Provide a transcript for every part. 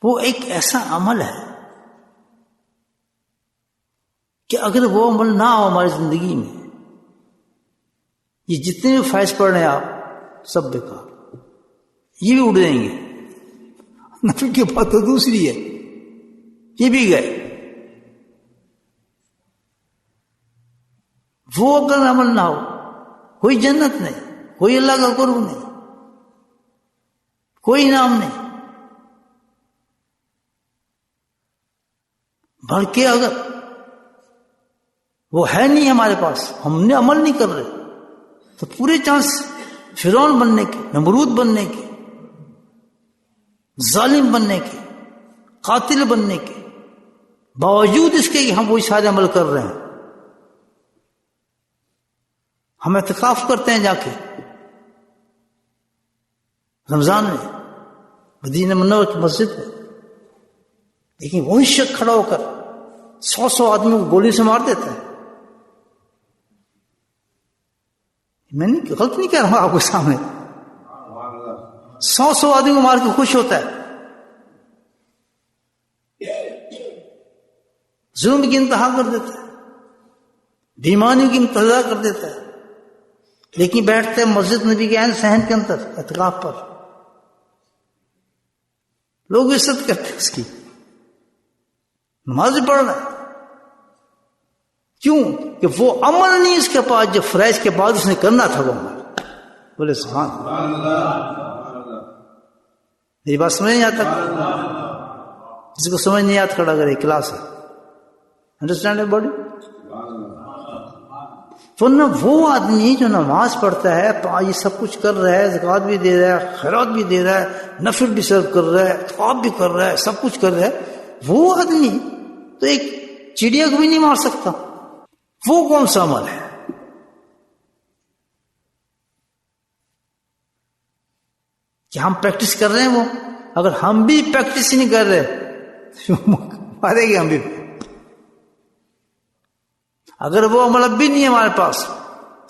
وہ ایک ایسا عمل ہے کہ اگر وہ عمل نہ ہو ہماری زندگی میں، یہ جتنے بھی فائز پڑھ رہے ہیں آپ سب بیکار، یہ بھی اڑ جائیں گے. نفل کی بات تو دوسری ہے، یہ بھی گئے. وہ اگر عمل نہ ہو، کوئی جنت نہیں، کوئی اللہ کا قرب نہیں، کوئی نام نہیں. بلکہ اگر وہ ہے نہیں ہمارے پاس، ہم نے عمل نہیں کر رہے، تو پورے چانس فرعون بننے کے، نمرود بننے کے، ظالم بننے کے، قاتل بننے کے، باوجود اس کے کہ ہم وہی سارے عمل کر رہے ہیں. ہم اعتکاف کرتے ہیں جا کے رمضان میں مدینہ منورہ کی مسجد میں، لیکن وہی شخص کھڑا ہو کر 100 آدمیوں کو گولی سے مار دیتا ہے. میں نہیں غلط نہیں کہہ رہا ہوں آپ کے سامنے، 100 آدمی کو مار کے خوش ہوتا ہے. ظلم کی انتہا کر دیتا ہے، بیماریوں کی انتہا کر دیتا ہے، لیکن بیٹھتے ہیں مسجد نبی کے عین صحن کے اندر اعتکاف پر. لوگ عزت کرتے ہیں اس کی، نماز پڑھ رہا ہے. کیوں؟ کہ وہ عمل نہیں اس کے پاس جو فرائض کے بعد اس نے کرنا تھا. وہ عمل، بولے سبحان اللہ. میری بات سمجھ نہیں آتا؟ جس کو سمجھ نہیں آتا کھڑا کرے، کلاس ہے. Understand body? ورنہ وہ آدمی جو نماز پڑھتا ہے، یہ سب کچھ کر رہا ہے، زکوٰۃ بھی دے رہا ہے، خیرات بھی دے رہا ہے، نفل بھی سرو کر رہا ہے، ثواب بھی کر رہا ہے، سب کچھ کر رہا ہے، وہ آدمی تو ایک چڑیا کو بھی نہیں مار سکتا. وہ کون سا عمل ہے؟ کہ ہم پریکٹس کر رہے ہیں. وہ اگر ہم بھی پریکٹس نہیں کر رہے مارے گے ہم بھی. اگر وہ عمل اب بھی نہیں ہے ہمارے پاس،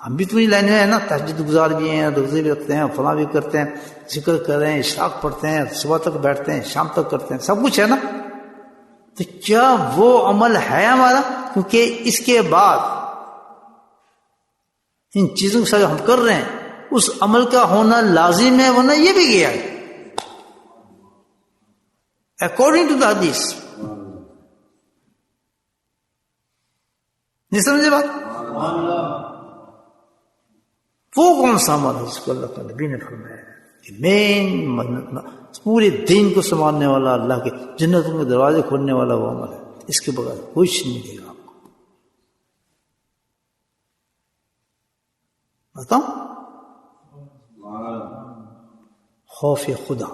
ہم بھی تو نہیں لائن میں ہیں نا، تہجد گزار بھی ہیں، روزے بھی رکھتے ہیں، فلاں بھی کرتے ہیں، ذکر کر رہے ہیں، اشراق پڑھتے ہیں، صبح تک بیٹھتے ہیں، شام تک کرتے ہیں، سب کچھ ہے نا. تو کیا وہ عمل ہے ہمارا؟ کیونکہ اس کے بعد ان چیزوں کے ساتھ ہم کر رہے ہیں، اس عمل کا ہونا لازم ہے، ورنہ یہ بھی گیا ہے اکارڈنگ ٹو دا حدیث. نہیں سمجھے بات؟ وہ کون سا عمل ہے جس کو اللہ تعالیٰ نبی نے فرمایا کہ مین پورے دین کو سنبھالنے والا، اللہ کے جنتوں کے دروازے کھولنے والا وہ عمل ہے، اس کے بغیر کچھ نہیں ملے گا آپ کو. بتاؤ، خوف خدا.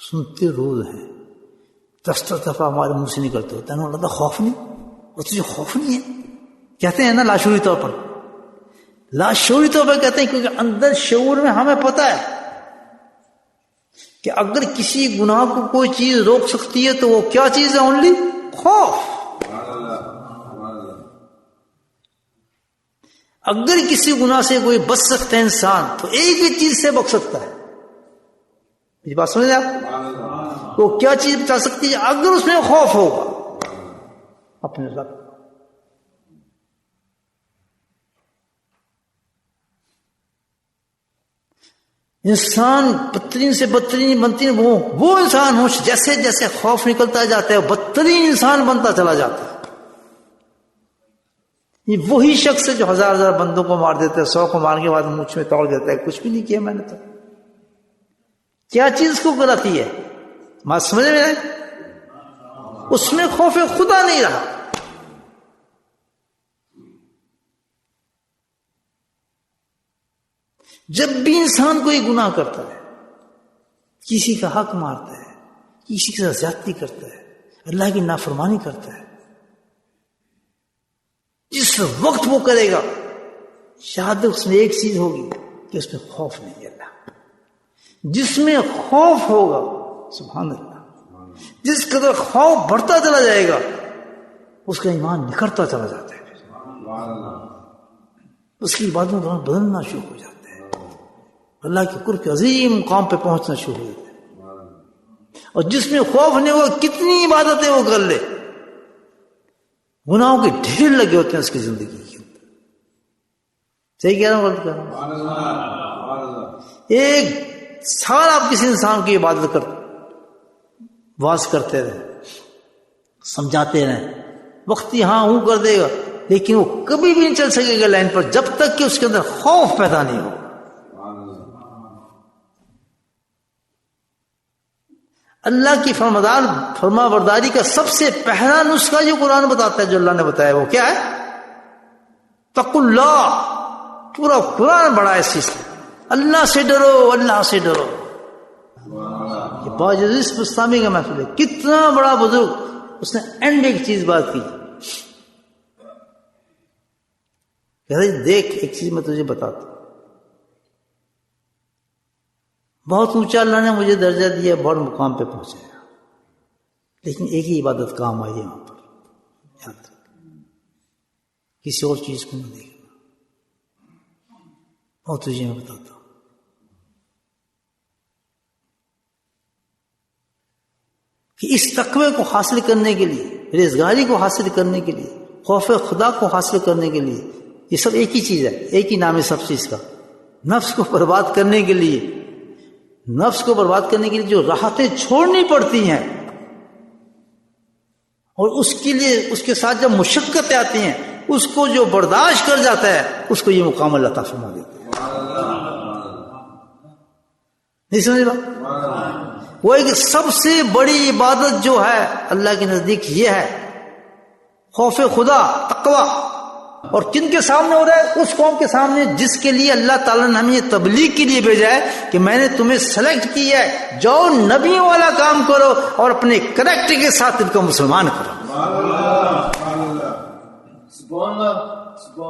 سنتے روز ہیں، 10 دفعہ ہمارے منہ سے نکلتے ہوتا ہے نا، اللہ خوف نہیں، وہ تجھے خوف نہیں ہے. کہتے ہیں نا لاشعوری طور پر، لاشعوری طور پر کہتے ہیں، کیونکہ اندر شعور میں ہمیں پتہ ہے کہ اگر کسی گناہ کو کوئی چیز روک سکتی ہے تو وہ کیا چیز ہے؟ اونلی خوف. اگر کسی گناہ سے کوئی بچ سکتا ہے انسان تو ایک ہی چیز سے بچ سکتا ہے. یہ بات سمجھ آپ؟ وہ کیا چیز بچا سکتی ہے؟ اگر اس میں خوف ہوگا اپنے رب. انسان بدترین سے بدترین بنتی ہے، وہ انسان ہو جیسے جیسے خوف نکلتا جاتا ہے بدترین انسان بنتا چلا جاتا ہے. یہ وہی شخص ہے جو 1000 بندوں کو مار دیتا ہے، 100 کو مارنے کے بعد مونچھ میں توڑ دیتا ہے، کچھ بھی نہیں کیا میں نے. تو کیا چیز کو غلطی ہے؟ بات سمجھ میں آئے؟ اس میں خوف خدا نہیں رہا. جب بھی انسان کوئی گناہ کرتا ہے، کسی کا حق مارتا ہے، کسی کے ساتھ زیادتی کرتا ہے، اللہ کی نافرمانی کرتا ہے، جس وقت وہ کرے گا شاید اس میں ایک چیز ہوگی کہ اس میں خوف نہیں ہے. اللہ جس میں خوف ہوگا، سبحان اللہ، جس قدر خوف بڑھتا چلا جائے گا اس کا ایمان نکھرتا چلا جاتا ہے، اس کی عبادت بدلنا شروع ہو جاتا ہے. اللہ کے قرب کے عظیم مقام پہ پہنچنا شروع ہو جاتا ہے. اور جس میں خوف نہیں ہوا کتنی عبادتیں وہ کر لے, گناہوں کے ڈھیر لگے ہوتے ہیں اس کی زندگی کے اندر. صحیح کہہ رہا ہوں غلط کہہ رہا ہوں؟ ایک سال آپ کسی انسان کی عبادت کرتے, واز کرتے رہے, سمجھاتے رہے, وقت یہاں ہوں کر دے گا, لیکن وہ کبھی بھی نہیں چل سکے گا لائن پر جب تک کہ اس کے اندر خوف پیدا نہیں ہو. اللہ کی فرما برداری کا سب سے پہلا نسخہ جو قرآن بتاتا ہے, جو اللہ نے بتایا, وہ کیا ہے؟ تقوا اللہ. پورا قرآن بڑا ہے اس چیز سے, اللہ سے ڈرو, اللہ سے ڈرو. یہ باجزیس بستامی کا محفل ہے, کتنا بڑا بزرگ, اس نے اینڈ ایک چیز بات کی, دیکھ ایک چیز میں تجھے بتاتا ہوں, بہت اونچا اللہ نے مجھے درجہ دیا, بڑے مقام پہ پہنچایا, لیکن ایک ہی عبادت کام آئی ہے وہاں پر, یاد رکھ, کسی اور چیز کو نہ دیکھنا. اور تجھے میں بتاتا ہوں, کہ اس تقوی کو حاصل کرنے کے لیے, رزگاری کو حاصل کرنے کے لیے, خوف خدا کو حاصل کرنے کے لیے, یہ سب ایک ہی چیز ہے, ایک ہی نام ہے سب چیز کا. نفس کو برباد کرنے کے لیے, نفس کو برباد کرنے کے لیے جو راحتیں چھوڑنی پڑتی ہیں, اور اس کے لیے اس کے ساتھ جب مشقتیں آتی ہیں, اس کو جو برداشت کر جاتا ہے, اس کو یہ مقام اللہ تعالیٰ فرما دیتا ہے. نہیں سمجھ بات؟ وہ ایک سب سے بڑی عبادت جو ہے اللہ کے نزدیک یہ ہے, خوف خدا, تقوی. اور کن کے سامنے ہو رہا ہے؟ اس قوم کے سامنے جس کے لیے اللہ تعالیٰ نے ہمیں تبلیغ کے لیے بھیجا ہے کہ میں نے تمہیں سلیکٹ کیا ہے, جاؤ نبیوں والا کام کرو اور اپنے کریکٹر کے ساتھ ان کو مسلمان کرو.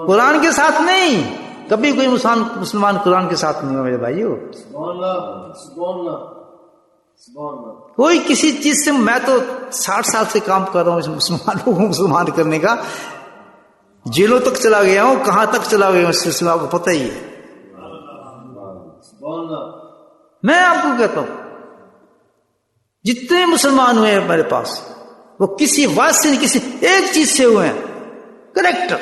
قرآن کے ساتھ نہیں, کبھی کوئی مسلمان قرآن کے ساتھ نہیں ہو میرے بھائیو. کوئی کسی چیز سے, میں تو 60 سال سے کام کر رہا ہوں مسلمانوں کو مسلمان کرنے کا, جیلوں تک چلا گیا ہوں, کہاں تک چلا گیا ہوں, اس سلسلے آپ کو پتہ ہی ہے. میں آپ کو کہتا ہوں جتنے مسلمان ہوئے ہیں میرے پاس, وہ کسی بات سے نہیں, کسی ایک چیز سے ہوئے ہیں, کریکٹر.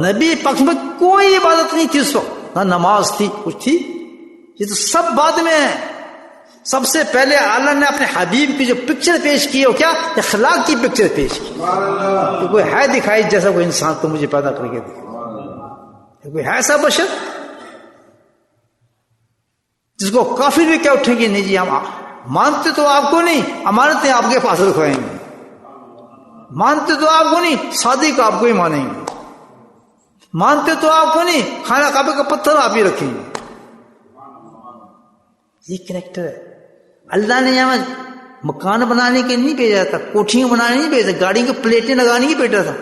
نبی پاک میں کوئی عبادت نہیں تھی اس وقت, نہ نماز تھی, کچھ تھی, یہ تو سب بعد میں ہے. سب سے پہلے اللہ نے اپنے حبیب کی جو پکچر پیش کی, وہ کیا؟ اخلاق کی پکچر پیش کی. تو کوئی ہے دکھائی جیسا کوئی انسان تو مجھے پیدا کر کے دکھائی, کوئی ہے ایسا بشر جس کو کافر بھی کیا اٹھیں گے, نہیں جی ہم مانتے تو آپ کو نہیں, امانتیں آپ کے پاس رکھوائیں گے. مانتے تو آپ کو نہیں, صادق آپ کو ہی مانیں گے. مانتے تو آپ کو نہیں, کھانا کعبے کا پتھر آپ ہی رکھیں گے. یہ کریکٹر ہے. اللہ نے یہاں مکان بنانے کے نہیں بھیجا تھا, کوٹھیاں بنانے نہیں بھیجا, گاڑی کی پلیٹیں لگانے کی بھیجا تھا,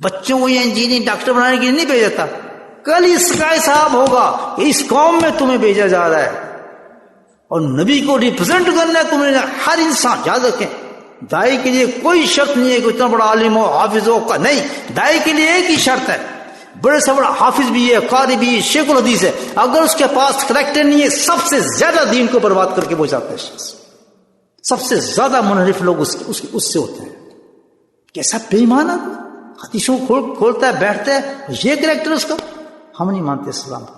بچوں کو یا انجینئر ڈاکٹر بنانے کے لیے نہیں بھیجا تھا. کل اس کا حساب ہوگا کہ اس قوم میں تمہیں بھیجا جا رہا ہے, اور نبی کو ریپرزینٹ کرنا ہے تمہیں. ہر انسان یاد رکھیں, دائی کے لیے کوئی شرط نہیں ہے کہ اتنا بڑا عالم ہو, حافظ ہو کا, نہیں. دائی کے لیے ایک ہی شرط ہے, بڑے سے بڑا حافظ بھی ہے, قاری بھی ہے, شیخ الحدیث ہے, اگر اس کے پاس کریکٹر نہیں ہے, سب سے زیادہ دین کو برباد کر کے وہ جاتا ہے. سب سے زیادہ منحرف لوگ اس سے ہوتے ہیں. کیسا بے ایمان آدمی, حدیثوں کھولتا ہے, بیٹھتا ہے, یہ کریکٹر اس کا. ہم نہیں مانتے اسلام کو.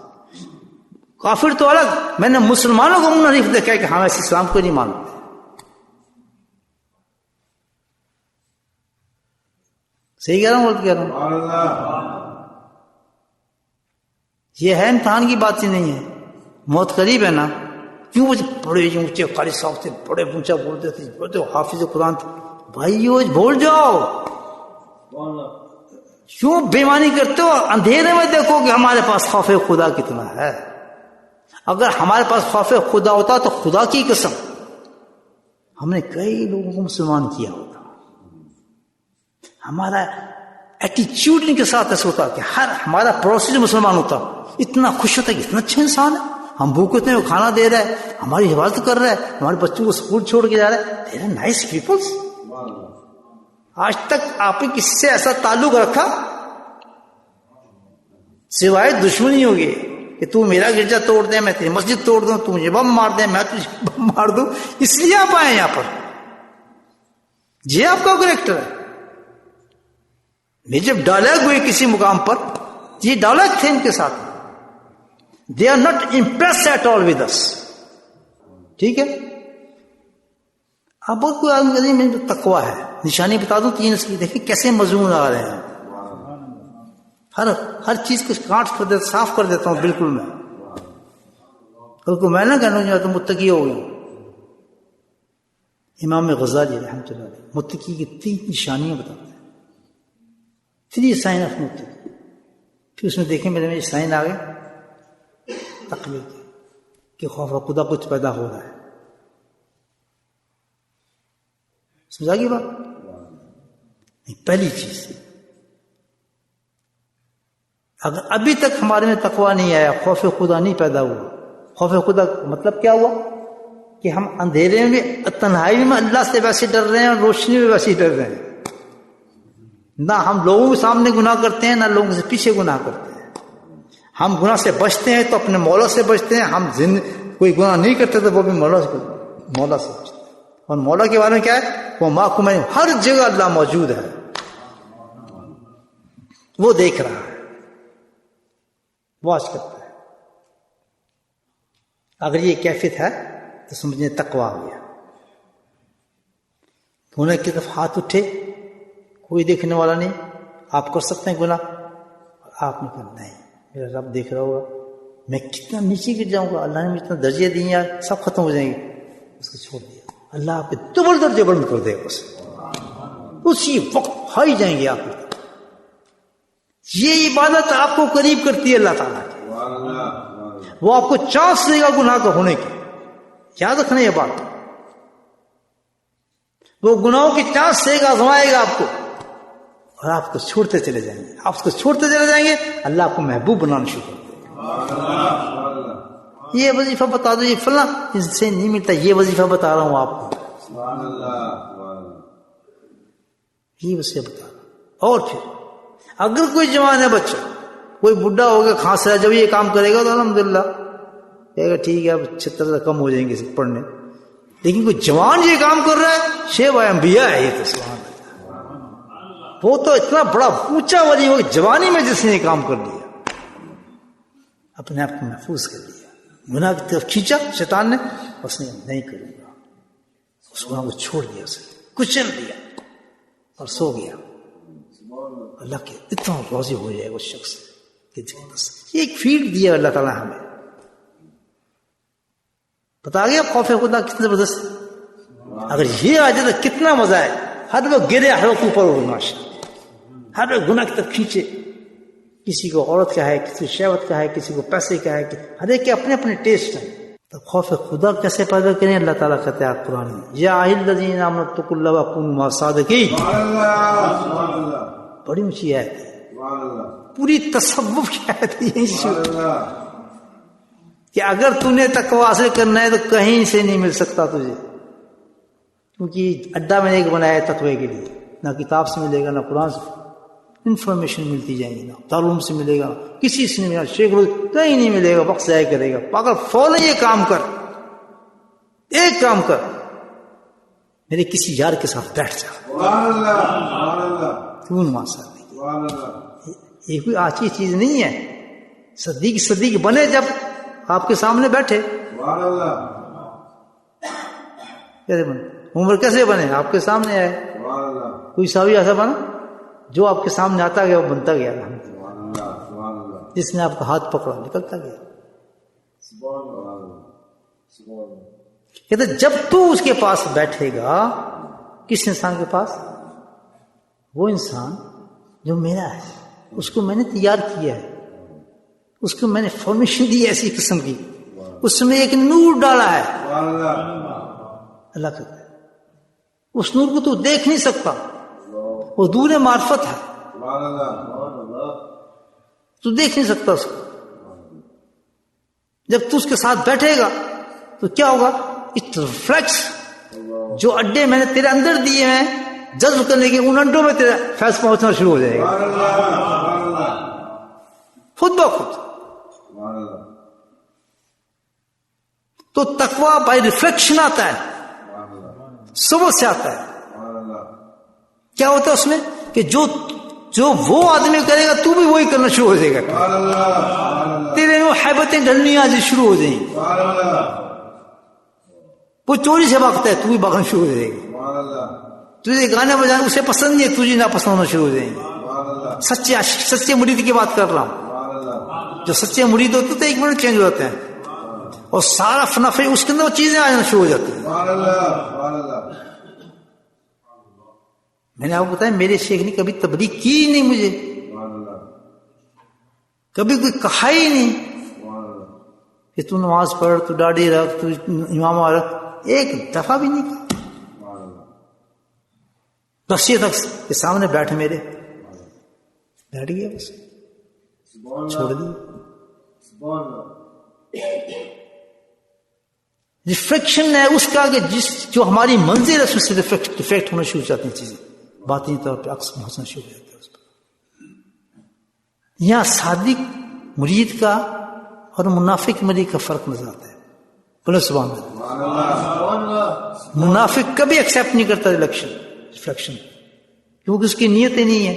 کافر تو الگ, میں نے مسلمانوں کو منحرف دیکھا ہے کہ ہم ایسے اسلام کو نہیں مانتے. صحیح کہہ رہا ہوں, غلط کہہ رہا ہوں؟ یہ ہے امتحان کی بات ہی نہیں ہے. موت قریب ہے نا, کیوں بڑے اونچے قاری صاحب تھے, بڑے اونچا بولتے تھے, بڑے حافظ قرآن تھے. بھائیو بھول جاؤ, کیوں بےمانی کرتے ہو؟ اندھیرے میں دیکھو کہ ہمارے پاس خوف خدا کتنا ہے. اگر ہمارے پاس خوف خدا ہوتا تو خدا کی قسم ہم نے کئی لوگوں کو مسلمان کیا ہوتا. ہمارا ایٹیچیوڈ ان کے ساتھ ایسا ہوتا کہ ہر ہمارا پڑوسی جو مسلمان ہوتا اتنا خوش ہوتا ہے کہ اتنا اچھا انسان ہے, ہم بھوکے ہوتے ہیں, وہ کھانا دے رہا ہے, ہماری حفاظت کر رہا ہے, ہمارے بچوں کو اسکول چھوڑ کے جا رہا ہے. They are nice peoples. آج تک آپ نے کس سے ایسا تعلق رکھا سوائے دشمنی ہوگی کہ تو میرا گرجا توڑ دے، میں تیری مسجد توڑ دوں، تو مجھے بم مار دے، میں تجھے بم مار دوں، اس لیے آپ آئے یہاں پر، یہ آپ کا کریکٹر ہے۔ یہ جب ڈائلاگ ہوئے کسی مقام پر، یہ ڈائلاگ تھے ان کے ساتھ، they are not impress at all with us, ٹھیک ہے۔ اب بہت کوئی آدمی میں تقویٰ ہے، نشانی بتا دوں تین اس کی، دیکھیں کیسے مضمون آ رہے ہیں، ہر چیز کو کاٹ کر دیتا، صاف کر دیتا ہوں بالکل میں، کل کو میں نہ کہنا جو تم متقی ہو گئے۔ امام غزالی رحمۃ اللہ علیہ متقی کی 3 نشانیاں بتاتے ہیں، 3 سائن آف متقی، پھر اس میں دیکھیں میرے میں سائن آ گئے تقوی کہ خوف خدا کچھ پیدا ہو رہا ہے، سمجھا گی بات؟ پہلی چیز، اگر ابھی تک ہمارے میں تقویٰ نہیں آیا، خوف خدا نہیں پیدا ہوا، خوف خدا مطلب کیا ہوا کہ ہم اندھیرے میں تنہائی میں اللہ سے ویسے ڈر رہے ہیں اور روشنی میں ویسے ڈر رہے ہیں، نہ ہم لوگوں کے سامنے گناہ کرتے ہیں نہ لوگوں سے پیچھے گناہ کرتے ہیں، ہم گناہ سے بچتے ہیں تو اپنے مولا سے بچتے ہیں، ہم کوئی گناہ نہیں کرتے تو وہ بھی مولا سے بچتے ہیں، اور مولا کے بارے میں کیا ہے، وہ محکوم ہے، ہر جگہ اللہ موجود ہے، وہ دیکھ رہا ہے، واچ کرتا ہے۔ اگر یہ کیفیت ہے تو سمجھیں تقویٰ ہو گیا۔ گناہ کی طرف ہاتھ اٹھے، کوئی دیکھنے والا نہیں، آپ کر سکتے ہیں گناہ، آپ نے کہا نہیں میرا رب دیکھ رہا ہوگا، میں کتنا نیچے گر جاؤں گا، اللہ نے مجھے اتنا درجے دیے ہیں سب ختم ہو جائیں گے، اس کو چھوڑ دیا، اللہ آپ کے ڈبل درجے بلند کر دے گا، اسی وقت ہائی جائیں گے آپ۔ یہ عبادت آپ کو قریب کرتی ہے اللہ تعالیٰ کی، وہ آپ کو چانس دے گا گناہ کا ہونے کی، یاد رکھنا یہ بات، وہ گناہوں کی چانس دے گا، آزمائے گا آپ کو، اور آپ کو چھوڑتے چلے جائیں گے، آپ اس کو چھوڑتے چلے جائیں گے، اللہ آپ کو محبوب بنانا شروع کر دے گا۔ یہ وظیفہ بتا دو، یہ فلاں اس سے نہیں ملتا، یہ وظیفہ بتا رہا ہوں آپ کو، یہ وظیفہ بتا رہا ہوں۔ اور پھر اگر کوئی جوان ہے بچہ، کوئی بڈھا ہو گیا کھانس رہا ہے، جب یہ کام کرے گا تو الحمدللہ کہے گا ٹھیک ہے اب 76 کم ہو جائیں گے پڑھنے، لیکن کوئی جوان یہ کام کر رہا ہے، شیب انبیاء ہے یہ تو، سبحان اللہ، وہ تو اتنا بڑا اونچا ولی ہو جوانی میں جس نے یہ کام کر لیا، اپنے آپ کو محفوظ کر لیا، گناہ کی طرف کھینچا شیطان نے، اس نے نہیں کروں گا، اس گناہ کو چھوڑ دیا، اسے کچل دیا اور سو گیا، اللہ کے اتنا راضی ہو جائے گا اس شخص کہ یہ ایک فیلڈ دیا اللہ تعالیٰ ہمیں، بتا گیا خوف خدا کتنا زبردست، اگر یہ آ جائے تو کتنا مزہ ہے، ہر وقت گرے ہر وقت اوپر ماشا، ہر وقت گناہ کی طرف کھینچے، کسی کو عورت کا ہے، کسی کو شہوت کا ہے، کسی کو پیسے کا ہے، ہر ایک کے اپنے اپنے ٹیسٹ ہیں، تو خوف خدا کیسے پیدا کریں؟ اللہ تعالیٰ کہتے ہیں قرآن میں، یا ایھا الذین آمنوا اتقوا اللہ وکونوا مع الصادقین، بڑی اونچی آیت ہے، پوری تصوف کی آیت ہے یہ، کہ اگر تو نے تقویٰ حاصل کرنا ہے تو کہیں سے نہیں مل سکتا تجھے، کیونکہ اڈا میں نے ایک بنایا ہے تقوی کے لیے، نہ کتاب سے ملے گا نہ قرآن سے، انفارمیشن ملتی جائیں گی، نہ تعلیم سے ملے گا، کسی سے نہیں ملے گا، شیخ روز کہیں نہیں ملے گا، وقت ضائع کرے گا، اگر فوراً یہ کام کر، ایک کام کر، میرے کسی یار کے ساتھ بیٹھ جا، کیوں نماز ساتھ یہ کوئی آچی چیز نہیں ہے، صدیق بنے جب آپ کے سامنے بیٹھے، کیسے بنے عمر، کیسے بنے آپ کے سامنے آئے، کوئی صحابی ایسا بنا جو آپ کے سامنے آتا گیا وہ بنتا گیا، جس نے آپ کا ہاتھ پکڑا نکلتا گیا، کہتے جب تو اس کے پاس بیٹھے گا، کس انسان کے پاس، وہ انسان جو میرا ہے، اس کو میں نے تیار کیا ہے، اس کو میں نے فارمیشن دی ایسی قسم کی، اس میں ایک نور ڈالا ہے، اللہ کہتا ہے اس نور کو تو دیکھ نہیں سکتا، وہ نور معرفت ہے، تو دیکھ نہیں سکتا اس کو، جب تو اس کے ساتھ بیٹھے گا تو کیا ہوگا، اٹ ریفلیکٹس جو اڈے میں نے تیرے اندر دیے ہیں جذب کرنے کے، ان انڈوں میں تیرا فیض پہنچنا شروع ہو جائے گا، خود بخود. تو تقویٰ بائی ریفلیکشن آتا ہے, صبح سے آتا ہے. کیا ہوتا ہے اس میں کہ جو وہ آدمی کرے گا تو بھی وہی کرنا شروع ہو جائے گا, تیرے میں حیبتیں ڈھلنی آج شروع ہو جائیں گی. وہ چوری سے بھاگتا ہے تو بھی بھاگنا شروع ہو جائے گا. تجھے گانے بجانا اسے پسند نہیں ہے, تجھے ناپسند ہونا شروع ہو جائیں گے. سچے عاشق, سچے مرید کی بات کر رہا ہوں. جو سچے مرید ہوتے تو ایک منٹ چینج ہو جاتے ہیں اور سارا فنافع اس کے اندر وہ چیزیں آ جانا شروع ہو جاتی ہیں. میں نے آپ کو بتایا میرے شیخ نے کبھی تبلیغ کی ہی نہیں, مجھے کبھی کوئی کہا ہی نہیں کہ تو نماز پڑھ, تو داڑھی رکھ, تو امامہ رکھ, ایک دفعہ بھی نہیں. رشیے تک کے سامنے بیٹھ میرے, بیٹھ گیا بس, چھوڑ دی. ریفلیکشن ہے اس کا کہ جو ہماری منزل ہے اس سے ریفلیکٹ ہونا شروع ہو جاتی ہیں چیزیں, باطنی طور پہ عکس محسن شروع ہو جاتا ہے اس پر. یہاں صادق مرید کا اور منافق مرید کا فرق نظر آتا ہے. بولے سبحان اللہ. منافق کبھی ایکسیپٹ نہیں کرتا ریفلیکشن, کیونکہ اس کی نیت ہی نہیں ہے.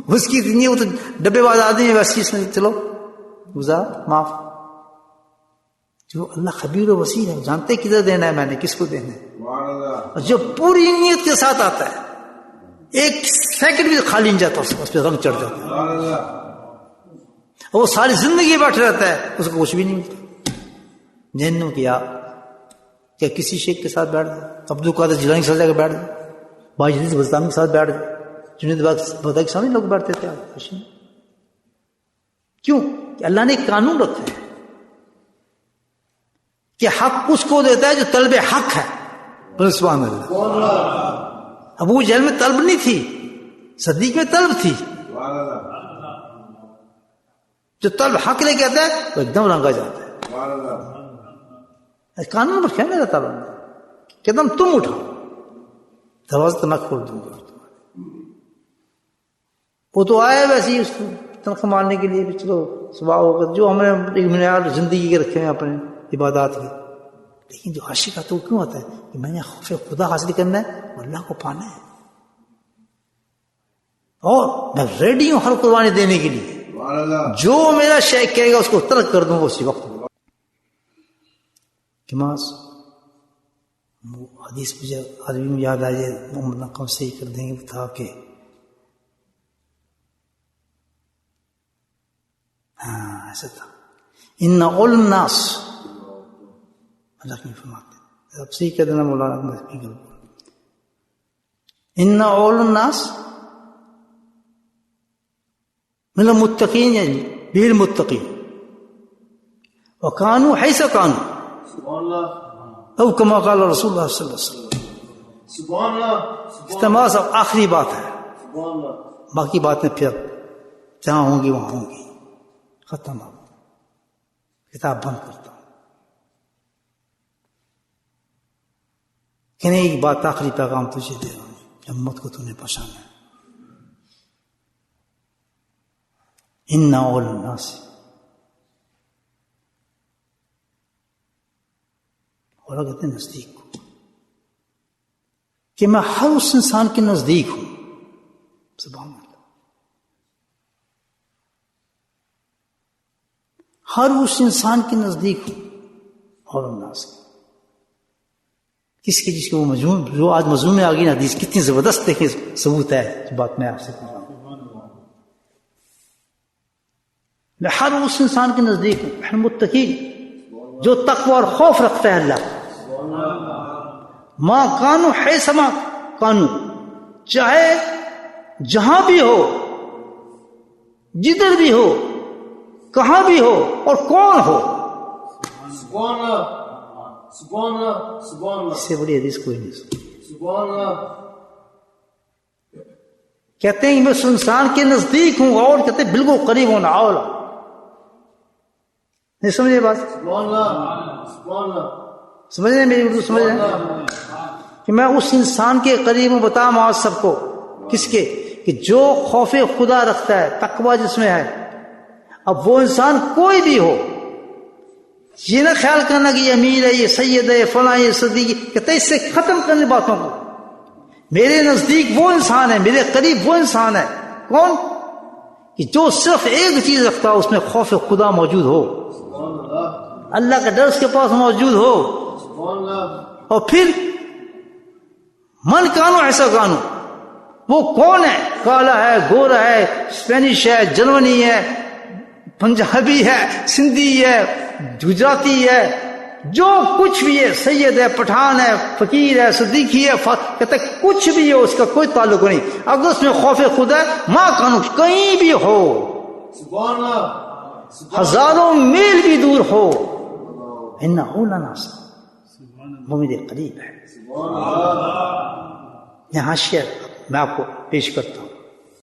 اس کی نیت, وہ تو ڈبے باز آدمی ہے, ویسے اس میں چلو گزار معاف. جو اللہ خبیر و وسیع ہے, جانتے کدھر دینا ہے, میں نے کس کو دینا ہے. جو پوری نیت کے ساتھ آتا ہے, ایک سیکنڈ بھی خالی نہیں جاتا, اس پہ رنگ چڑھ جاتا ہے, اور وہ ساری زندگی بیٹھ رہتا ہے, اس کو کچھ بھی نہیں ملتا. جنوں کیا کسی شیخ کے ساتھ بیٹھ جائے, عبد القادر جیلانی کے ساتھ جا کے بیٹھ جائے, بھائی جدید بستانی کے ساتھ بیٹھ جائے, جنید بغدادی کے سامنے لوگ بیٹھتے تھے. کیوں کہ اللہ نے ایک قانون رکھا ہے کہ حق اس کو دیتا ہے جو طلب حق ہے. بولے سبحان اللہ. ابو جہل میں طلب نہیں تھی, صدیق میں طلب تھی. جو طلب حق لے کے آتا ہے وہ ایک دم رنگا جاتا ہے. قانون پر کیا میرا طلب کہ دم تم اٹھاؤ, دروازہ تو میں کھول دوں گا. وہ تو آئے ویسے ہی اس کو تنخواہ مارنے کے لیے, چلو صبح ہوگا جو ہم نے ایک معیار زندگی کے رکھے ہیں اپنے عبادات کے. لیکن جو عاشق آتا ہے وہ کیوں آتا ہے کہ میں نے خوف خدا حاصل کرنا ہے, اللہ کو پانا ہے, اور میں ریڈی ہوں ہر قربانی دینے کے لیے. جو میرا شیخ کہے گا اس کو ترک کر دوں گا اسی وقت. حدیث مجھے عربی میں یاد آ جائے, نقم سے ہی کر دیں گے, تھا کہ ہاں ایسا تھا, ان اول الناس, اللہ کی فرماتے اب صحیح کہہ دینا مولانا, ان اول الناس من المتقین, یعنی بالمتقین, وکانوا حیث کانوا, او کما قال رسول اللہ صلی اللہ علیہ وسلم. سبحان اللہ. استماس اب آخری بات ہے, باقی باتیں پھر جہاں ہوں گی وہاں ہوں گی. ختم, کتاب بند کرتا ہوں. کہ نہیں, ایک بات آخری پیغام تجھے دے رہا ہوں, امت کو تو نے پہچانا ہے. ان اول الناس, اور کہتے ہیں نزدیک کو, کہ میں ہر اس انسان کے نزدیک ہوں. سبحان اللہ. ہر اس انسان کے نزدیک ہوں, اور الناس کس کے, جس کے وہ مضمون, جو آج مضمون میں آ گئی نا حدیث, کتنی زبردست دیکھیں ثبوت ہے جو بات میں آپ سے کر رہا ہوں. میں ہر اس انسان کے نزدیک ہوں, متقین, جو تقوی اور خوف رکھتا ہے اللہ. ماں کانو ہے سما کانو, چاہے جہاں بھی ہو, جدھر بھی ہو, کہاں بھی ہو, اور کون ہو. سبحان اللہ, سبحان اللہ, سبحان اللہ. اس سے بڑی حدیث کوئی نہیں. سبحان اللہ. کہتے ہیں میں اس انسان کے نزدیک ہوں, اور کہتے ہیں بالکل قریب ہونا. اولا نہیں سمجھے بات؟ سبحان اللہ, سبحان اللہ. سمجھ رہے میری اردو سمجھ رہے کہ میں اس انسان کے قریب ہوں. بتا معاذ سب کو, کس کے, کہ جو خوف خدا رکھتا ہے, تقوی جس میں ہے, اب وہ انسان کوئی بھی ہو، یہ نہ خیال کرنا کہ یہ امیر ہے، یہ سید ہے، یہ فلاں، یہ صدیق، کہتے اس سے ختم کرنے باتوں کو. میرے نزدیک وہ انسان ہے، میرے قریب وہ انسان ہے. کون؟ کہ جو صرف ایک چیز رکھتا ہو، اس میں خوف خدا موجود ہو، اللہ کا ڈر اس کے پاس موجود ہو. اور پھر من کانو ایسا کانو، وہ کون ہے؟ کالا ہے، گورا ہے، اسپینش ہے، جرمنی ہے، پنجابی ہے، سندھی ہے، گجراتی ہے، جو کچھ بھی ہے، سید ہے، پٹھان ہے، فقیر ہے، صدیقی ہے، کہتے کچھ بھی ہو، اس کا کوئی تعلق نہیں. اگر اس میں خوف خدا ہے، ماں کانو، کہیں بھی ہو، ہزاروں میل بھی دور ہو، انہو لناصر، وہ میرے قریب ہے. یہاں حاشیہ میں آپ کو پیش کرتا ہوں.